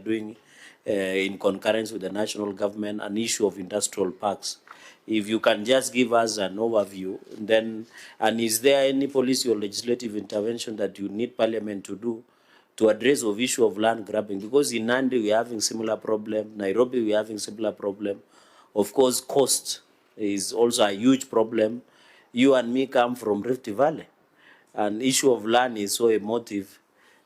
doing in concurrence with the national government, an issue of industrial parks. If you can just give us an overview, then, and is there any policy or legislative intervention that you need Parliament to do to address the issue of land grabbing? Because in Nandi we're having similar problem, Nairobi we're having similar problem. Of course, cost is also a huge problem. You and me come from Rift Valley, and issue of land is so emotive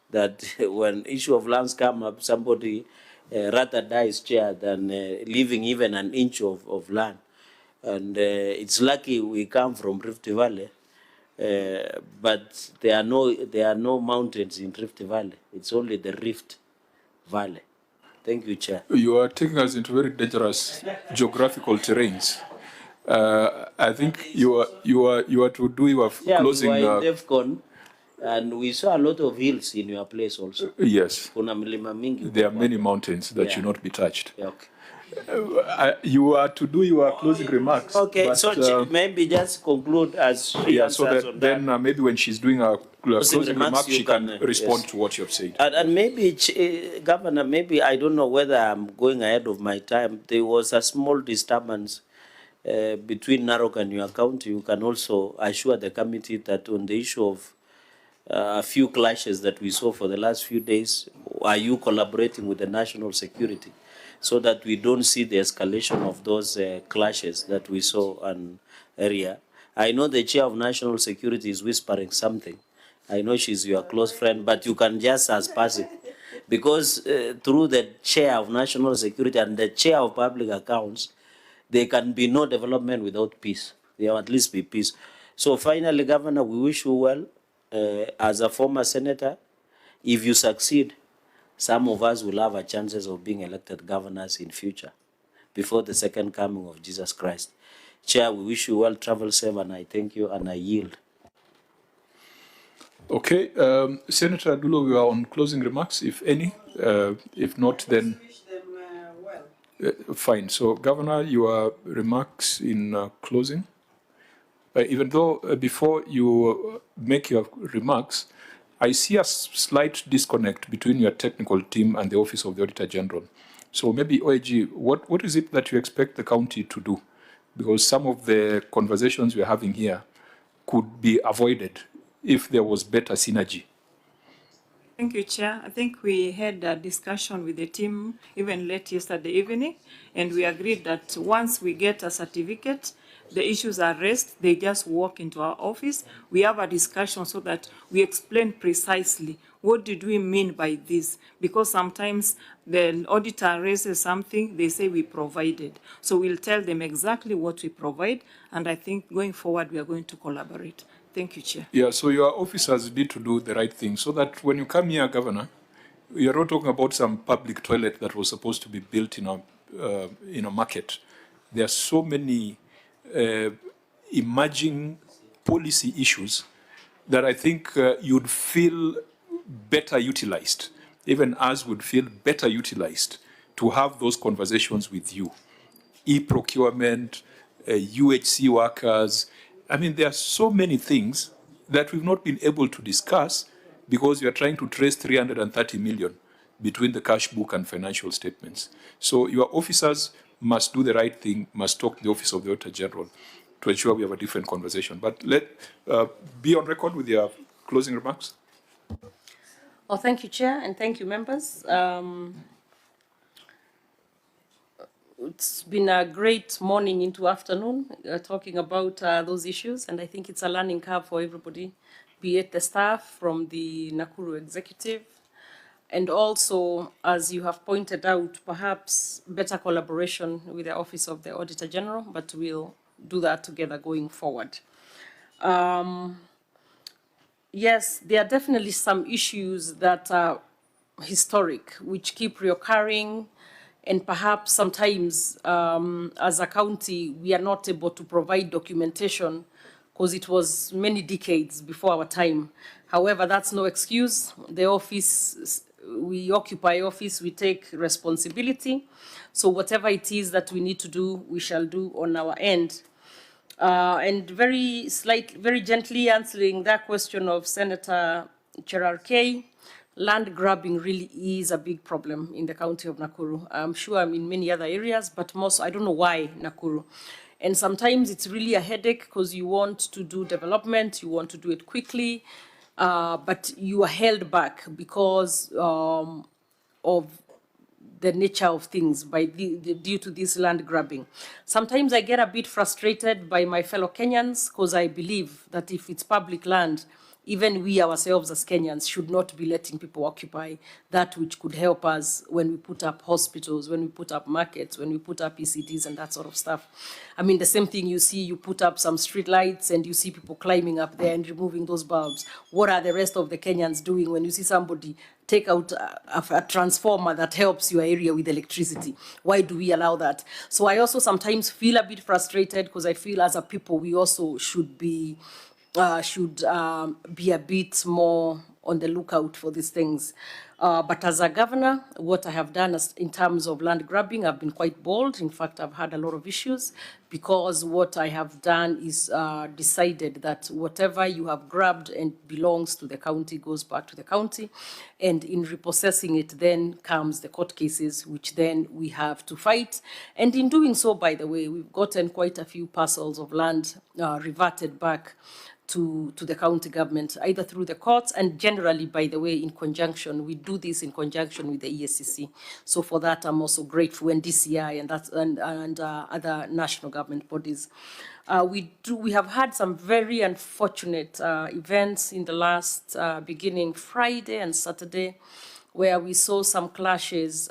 that when issue of lands come up, somebody rather dies chair than leaving even an inch of land. And it's lucky we come from Rift Valley, but there are no mountains in Rift Valley. It's only the Rift Valley. Thank you, Chair. You are taking us into very dangerous geographical terrains. I think you are to do your closing. We were in DEFCON, and we saw a lot of hills in your place also. Yes. There are many mountains that should not be touched. Yeah, okay. You are to do your closing remarks. Okay, but, so maybe just conclude as she so that then maybe when she's doing her closing remarks, she can respond to what you have said. And maybe, Governor, maybe I don't know whether I'm going ahead of my time. There was a small disturbance between Narok and your county. You can also assure the committee that on the issue of a few clashes that we saw for the last few days, are you collaborating with the national security so that we don't see the escalation of those clashes that we saw in area? I know the chair of national security is whispering something. I know she's your close friend, but you can just pass it. Because through the chair of national security and the chair of public accounts, there can be no development without peace. There will at least be peace. So finally, Governor, we wish you well. As a former senator, if you succeed, some of us will have a chances of being elected governors in future, before the second coming of Jesus Christ. Chair, we wish you well, travel safe, and I thank you, and I yield. Okay, Senator Adulo, we are on closing remarks, if any. If not, then... Wish them well. Fine. So, Governor, your remarks in closing? Even though before you make your remarks, I see a slight disconnect between your technical team and the Office of the Auditor General. So maybe, OAG, what is it that you expect the county to do? Because some of the conversations we're having here could be avoided if there was better synergy. Thank you, Chair. I think we had a discussion with the team even late yesterday evening, and we agreed that once we get a certificate, the issues are raised, they just walk into our office. We have a discussion so that we explain precisely what did we mean by this, because sometimes the auditor raises something, they say we provided. So we'll tell them exactly what we provide, and I think going forward we are going to collaborate. Thank you, Chair. Yeah, so your officers need to do the right thing so that when you come here, Governor, you're not talking about some public toilet that was supposed to be built in a market. There are so many emerging policy issues that I think you'd feel better utilized, even us would feel better utilized to have those conversations with you. E-procurement, UHC workers. I mean, there are so many things that we've not been able to discuss because we are trying to trace 330 million between the cash book and financial statements. So your officers must do the right thing, must talk to the Office of the Auditor General to ensure we have a different conversation. But let be on record with your closing remarks. Oh, thank you, Chair, and thank you, members. It's been a great morning into afternoon talking about those issues, and I think it's a learning curve for everybody, be it the staff from the Nakuru executive, and also, as you have pointed out, perhaps better collaboration with the Office of the Auditor General, but we'll do that together going forward. Yes, there are definitely some issues that are historic, which keep reoccurring, and perhaps sometimes as a county, we are not able to provide documentation because it was many decades before our time. However, that's no excuse. The office, we occupy office, we take responsibility. So whatever it is that we need to do, we shall do on our end. And very gently answering that question of Senator Cherargei, land grabbing really is a big problem in the county of Nakuru. I'm sure I'm in many other areas, but most, I don't know why Nakuru. And sometimes it's really a headache because you want to do development, you want to do it quickly, but you are held back because of the nature of things due to this land grabbing. Sometimes I get a bit frustrated by my fellow Kenyans because I believe that if it's public land, even we ourselves as Kenyans should not be letting people occupy that which could help us when we put up hospitals, when we put up markets, when we put up ECDs and that sort of stuff. I mean, the same thing you see, you put up some street lights and you see people climbing up there and removing those bulbs. What are the rest of the Kenyans doing when you see somebody take out a transformer that helps your area with electricity? Why do we allow that? So I also sometimes feel a bit frustrated because I feel as a people, we also should be a bit more on the lookout for these things. But as a governor, what I have done in terms of land grabbing, I've been quite bold. In fact, I've had a lot of issues because what I have done is decided that whatever you have grabbed and belongs to the county goes back to the county. And in repossessing it, then comes the court cases, which then we have to fight. And in doing so, by the way, we've gotten quite a few parcels of land reverted back to the county government, either through the courts and generally, by the way, in conjunction. We do this in conjunction with the ESCC. So for that, I'm also grateful, and DCI and other national government bodies. We have had some very unfortunate events in the last beginning Friday and Saturday, where we saw some clashes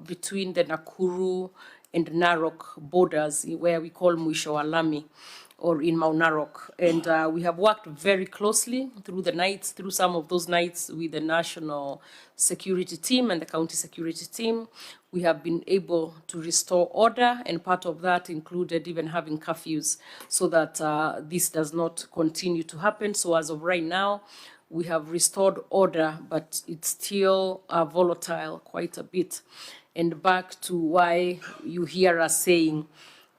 between the Nakuru and Narok borders, where we call Mwisho wa Lami, or in Mount Narok. And we have worked very closely through some of those nights with the national security team and the county security team. We have been able to restore order, and part of that included even having curfews so that this does not continue to happen. So as of right now, we have restored order, but it's still volatile quite a bit. And back to why you hear us saying,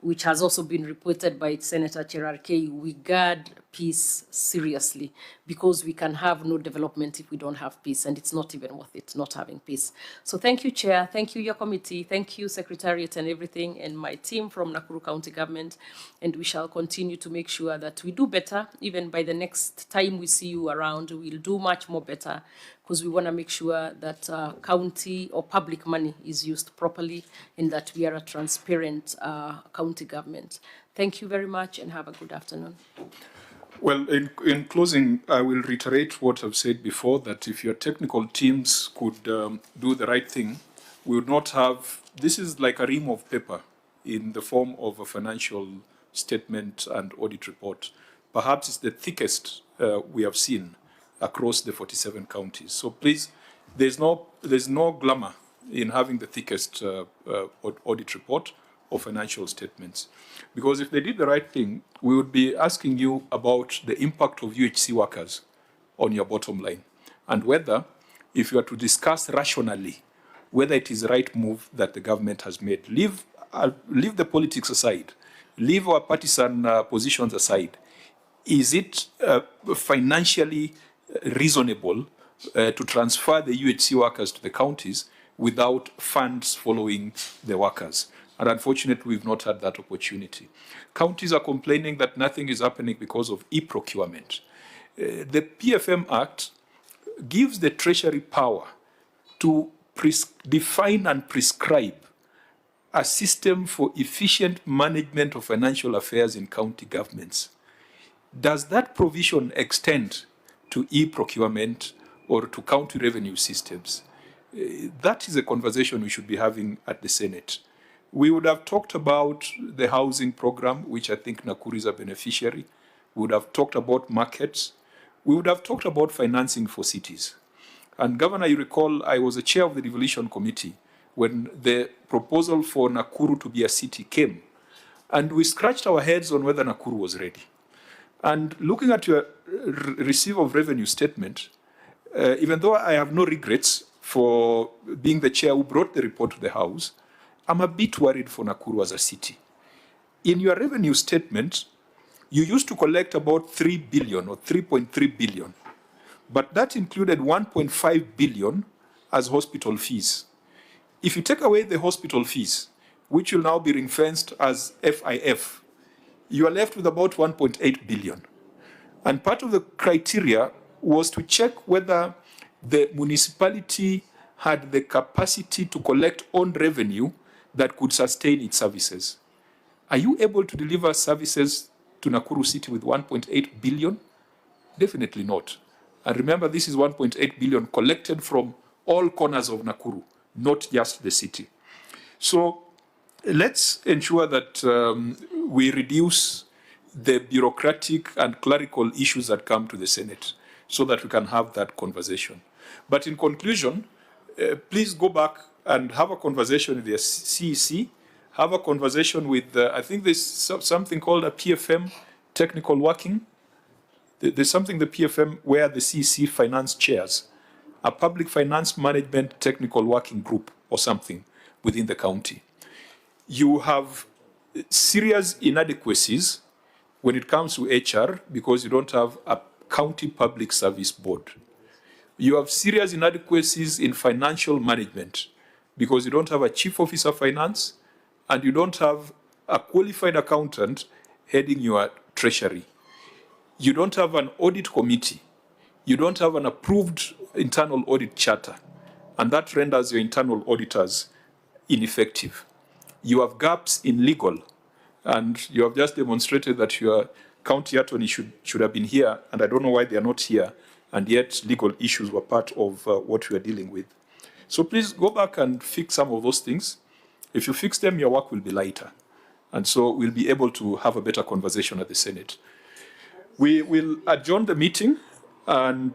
which has also been reported by Senator Cherargei, we guard peace seriously because we can have no development if we don't have peace, and it's not even worth it not having peace. So thank you, Chair. Thank you, your committee. Thank you, Secretariat and everything, and my team from Nakuru County Government. And we shall continue to make sure that we do better. Even by the next time we see you around, we'll do much more better, because we want to make sure that county or public money is used properly and that we are a transparent county government. Thank you very much and have a good afternoon. Well, in closing, I will reiterate what I've said before, that if your technical teams could do the right thing, we would not have, this is like a ream of paper in the form of a financial statement and audit report. Perhaps it's the thickest we have seen across the 47 counties. So please, there's no glamour in having the thickest audit report or financial statements. Because if they did the right thing, we would be asking you about the impact of UHC workers on your bottom line, and whether, if you are to discuss rationally, whether it is the right move that the government has made. Leave the politics aside. Leave our partisan positions aside. Is it financially reasonable to transfer the UHC workers to the counties without funds following the workers? And unfortunately, we've not had that opportunity. Counties are complaining that nothing is happening because of e-procurement. The PFM Act gives the Treasury power to define and prescribe a system for efficient management of financial affairs in county governments. Does that provision extend to e-procurement or to county revenue systems? That is a conversation we should be having at the Senate. We would have talked about the housing program, which I think Nakuru is a beneficiary. We would have talked about markets. We would have talked about financing for cities. And Governor, you recall, I was the chair of the Devolution Committee when the proposal for Nakuru to be a city came. And we scratched our heads on whether Nakuru was ready. And looking at your receipt of revenue statement, even though I have no regrets for being the chair who brought the report to the House, I'm a bit worried for Nakuru as a city. In your revenue statement, you used to collect about 3 billion or 3.3 billion. but that included 1.5 billion as hospital fees. If you take away the hospital fees, which will now be ring-fenced as FIF, you are left with about 1.8 billion. And part of the criteria was to check whether the municipality had the capacity to collect own revenue that could sustain its services. Are you able to deliver services to Nakuru City with 1.8 billion? Definitely not. And remember, this is 1.8 billion collected from all corners of Nakuru, not just the city. So let's ensure that we reduce the bureaucratic and clerical issues that come to the Senate so that we can have that conversation. But in conclusion, please go back and have a conversation with the CEC, have a conversation with, I think there's something called a PFM technical working. There's something, the PFM, where the CEC finance chairs, a public finance management technical working group or something within the county. You have serious inadequacies when it comes to HR because you don't have a county public service board. You have serious inadequacies in financial management because you don't have a chief officer finance and you don't have a qualified accountant heading your treasury. You don't have an audit committee. You don't have an approved internal audit charter, and that renders your internal auditors ineffective. You have gaps in legal, and you have just demonstrated that your county attorney should have been here, and I don't know why they are not here, and yet legal issues were part of what we are dealing with. So please go back and fix some of those things. If you fix them, your work will be lighter. And so we'll be able to have a better conversation at the Senate. We will adjourn the meeting, and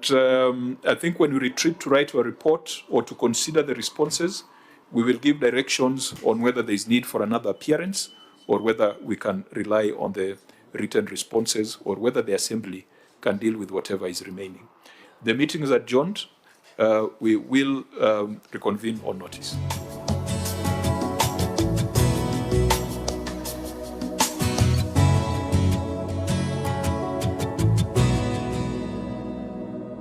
I think when we retreat to write a report or to consider the responses, we will give directions on whether there is need for another appearance or whether we can rely on the written responses or whether the Assembly can deal with whatever is remaining. The meeting is adjourned. We will reconvene on notice.